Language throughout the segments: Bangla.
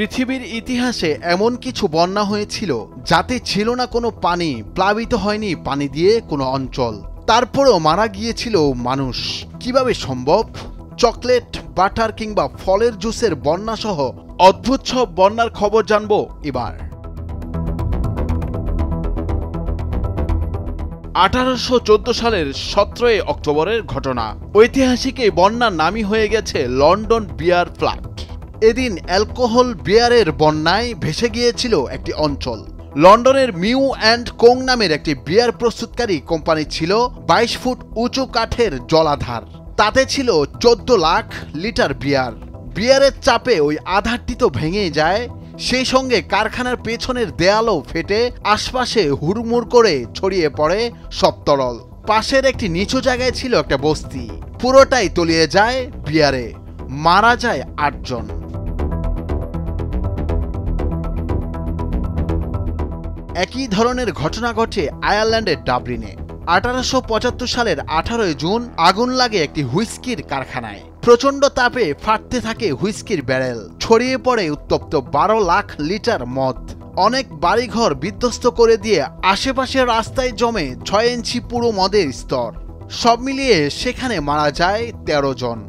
পৃথিবীর ইতিহাসে এমন কিছু বন্যা হয়েছিল যাতে ছিল না কোনো পানি, প্লাবিত হয়নি পানি দিয়ে কোনো অঞ্চল, তারপরেও মারা গিয়েছিল মানুষ। কিভাবে সম্ভব? চকলেট, বাটার কিংবা ফলের জুসের বন্যা সহ অদ্ভুত সব বন্যার খবর জানবো এবার। 1814 সালের 17 অক্টোবরের ঘটনা। ঐতিহাসিক এই বন্যার নামই হয়ে গেছে লন্ডন বিয়ার ফ্লাড। এদিন অ্যালকোহল বিয়ারের বন্যায় ভেসে গিয়েছিল একটি অঞ্চল। লন্ডনের মিউ অ্যান্ড কোং নামের একটি বিয়ার প্রস্তুতকারী কোম্পানি ছিল 22 ফুট উঁচু কাঠের জলাধার। তাতে ছিল 14 লাখ লিটার বিয়ার। বিয়ারের চাপে ওই আধারটি তো ভেঙে যায়, সেই সঙ্গে কারখানার পেছনের দেয়ালও ফেটে আশপাশে হুড়মুড় করে ছড়িয়ে পড়ে সব তরল। পাশের একটি নিচু জায়গায় ছিল একটা বস্তি, পুরোটাই তলিয়ে যায় বিয়ারে। মারা যায় 8 জন। একই ধরনের ঘটনা ঘটে আয়ারল্যান্ডের ডাবলিনে। 1875 সালের 18 জুন আগুন লাগে একটি হুইস্কির কারখানায়। প্রচন্ড তাপে ফাটতে থাকে হুইস্কির ব্যারেল, ছড়িয়ে পড়ে উত্তপ্ত 12 লাখ লিটার মদ। অনেক বাড়িঘর বিধ্বস্ত করে দিয়ে আশেপাশের রাস্তায় জমে 6 ইঞ্চি পুরো মদের স্তর। সব মিলিয়ে সেখানে মারা যায় 13 জন।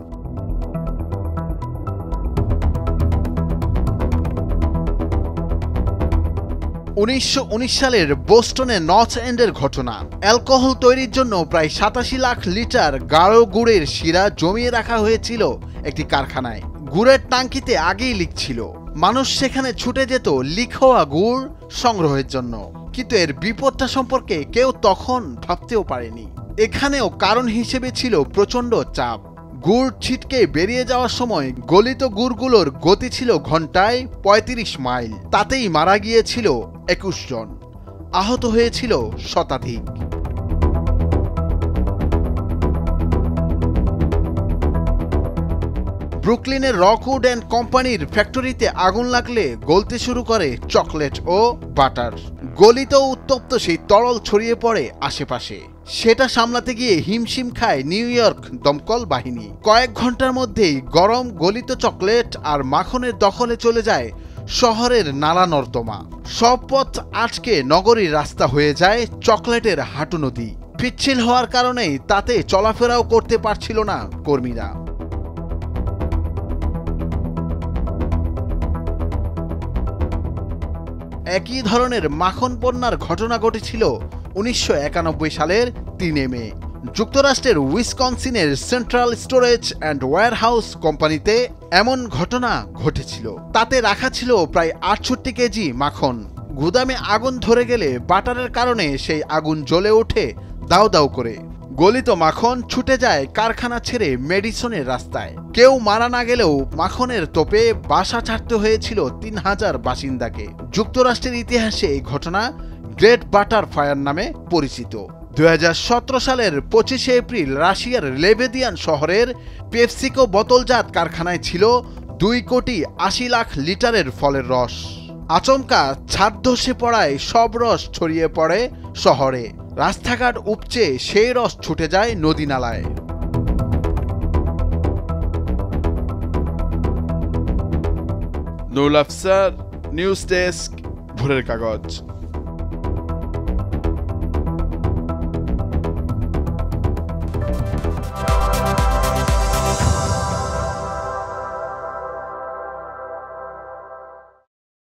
1919 সালের বোস্টনে নর্থ এন্ডের ঘটনা। অ্যালকোহল তৈরির জন্য প্রায় 87 লাখ লিটার গাঢ় গুড়ের শিরা জমিয়ে রাখা হয়েছিল একটি কারখানায়। গুড়ের টাঙ্কিতে আগেই লিক ছিল। মানুষ সেখানে ছুটে যেত লিক হওয়া গুড় সংগ্রহের জন্য, কিন্তু এর বিপদটা সম্পর্কে কেউ তখন ভাবতেও পারেনি। এখানেও কারণ হিসেবে ছিল প্রচন্ড চাপ। গুড় ছিটকে বেরিয়ে যাওয়ার সময় গলিত গুড়গুলোর গতি ছিল ঘন্টায় 35 মাইল। তাতেই মারা গিয়েছিল 21 জন, আহত হয়েছিল শতাধিক। ব্রুকলিনের রকউড অ্যান্ড কোম্পানির ফ্যাক্টরিতে আগুন লাগলে গলতে শুরু করে চকলেট ও বাটার। গলিত উত্তপ্ত সেই তরল ছড়িয়ে পড়ে আশেপাশে। সেটা সামলাতে গিয়ে হিমশিম খায় নিউ ইয়র্ক দমকল বাহিনী। কয়েক ঘন্টার মধ্যেই গরম গলিত চকলেট আর মাখনের দখলে চলে যায় শহরের নালা নর্দমা। সব পথ আজকে নগরীর রাস্তা হয়ে যায় চকলেটের হাঁটু নদী। পিচ্ছিল হওয়ার কারণেই তাতে চলাফেরাও করতে পারছিল না কর্মীরা। একই ধরনের মাখন বন্যার ঘটনা ঘটেছিল 1991 সালের 3 মে। যুক্তরাষ্ট্রের উইসকনসিনের সেন্ট্রাল স্টোরেজ অ্যান্ড ওয়্যারহাউস কোম্পানিতে এমন ঘটনা ঘটেছিল। তাতে রাখা ছিল প্রায় 68 কেজি মাখন। গুদামে আগুন ধরে গেলে বাটারের কারণে সেই আগুন জ্বলে ওঠে দাউ দাউ করে। গলিত মাখন ছুটে যায় কারখানা ছেড়ে মেডিসনের রাস্তায়। কেউ মারা না গেলেও মাখনের তোপে বাসা ছাড়তে হয়েছিল 3000 বাসিন্দাকে। যুক্তরাষ্ট্রের ইতিহাসে এই ঘটনা গ্রেট বাটার ফায়ার নামে পরিচিত। 2017 সালের 25 এপ্রিল রাশিয়ার লেবেদিয়ান শহরের পেপসিকো বোতলজাত কারখানায় ছিল 2 কোটি 80 লাখ লিটারের ফলের রস। আচমকা ছাদ ধসে পড়ায় সব রস ছড়িয়ে পড়ে শহরে। রাস্তাঘাট উপচে সেই রস ছুটে যায় নদী নালায়। নুরুল আফসার, নিউজ ডেস্ক, ভোরের কাগজ।